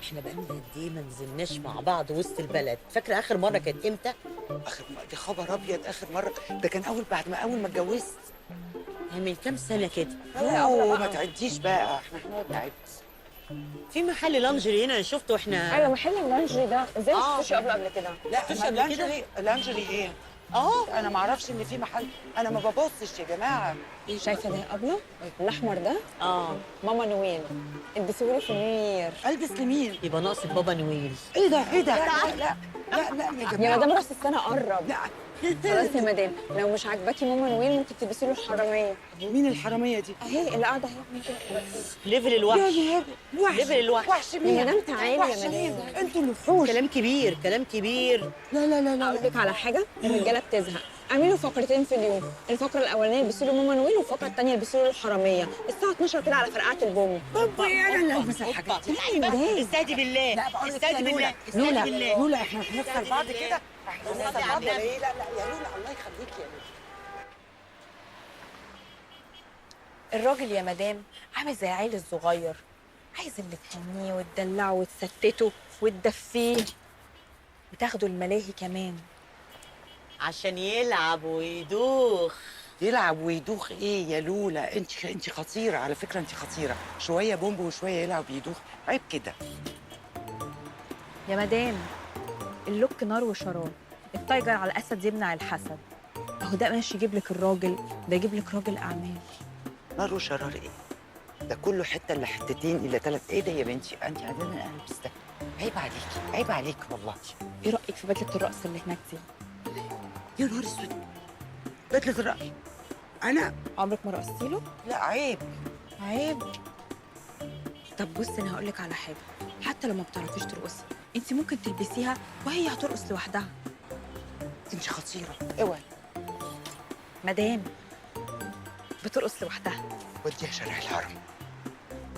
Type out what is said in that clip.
احنا بقالنا قد ايه ما نزلناش مع بعض وسط البلد؟ فاكره اخر مره كانت امتى؟ اخر مرة دي خبر ابيض، اخر مره ده كان بعد ما اتجوزت. من كام سنه كده. اوه ما تعديش بقى، احنا هنقعد نعد. في محل لانجري هنا انا شفته ايوه واحنا. محل اللانجري ده ازاي ما شفتوش قبل كده؟ لا شفتوش ما قبل كده؟ لانجري ايه؟ انا ما اعرفش ان في محل، انا ما ببصش يا جماعه. شايفه ده قبله الاحمر ده اه ماما نويل البسولي في نيو يير. البس لمين؟ يبقى ناقص بابا نويل. ايه ده ايه ده؟ لا لا لا لا يا يا جماعه. مدام راس السنه قرب. لا خلاص يا مدام لو مش عاجباكي ماما نويل ممكن تلبسي له الحراميه. مين الحراميه دي؟ اهي اللي قاعده اهي. ليفل الوحش. وحش ليفل الوحش. وحش مين؟ يا مدام تعالي يا وحش مدام. مين؟ انتوا الوحوش. كلام كبير كلام كبير. لا لا لا لا اقول لك على حاجه الرجاله بتزهق. اعملوا فقرتين في اليوم، الفقره الاولانيه البسوا له ماما نويل والفقره الثانيه البسوا له الحراميه الساعه 12 كده على فرقعه البوم. طب انا اللي البس الحاجات دي. استهدي بالله. لا بقول لك استهدي يا بالله. لولا استهدي لولا بالله. لولا احنا هنخسر بعض كده، احنا صلي هنخسر على بعض ولا النبي. ايه؟ لا لا يا لولا الله يخليكي يا لولا. الراجل يا مدام عامل زي العيل الصغير، عايز اللي تهنيه وتدلعه وتستته وتدفيه وتاخده الملاهي كمان. عشان يلعب ويدوخ. يلعب ويدوخ ايه يا لولا؟ انت خطيره على فكره، انت خطيره. شويه بومب وشويه يلعب ويدوخ، عيب كده. يا مدام اللوك نار وشراب، التايجر على الاسد يمنع الحسد. اهو ده ماشي يجيب لك الراجل، ده يجيب لك راجل اعمال. نار وشرار ايه؟ ده كله حته الا حتتين الا ثلاث. ايه ده يا بنتي؟ انت عايزاني انا البس ده؟ عيب عليكي عيب عليكي والله. ايه رايك في بدله الرقص اللي هناك دي؟ يا نهار اسود، بدله الرأي انا؟ عمرك ما رقصتي له؟ لا عيب. عيب. طب بصي انا هقول لك على حاجه، حتى لو ما بتعرفيش ترقصي انت ممكن تلبسيها وهي هترقص لوحدها. انت خطيره اوعي. مدام بترقص لوحدها. وديها شارع الهرم.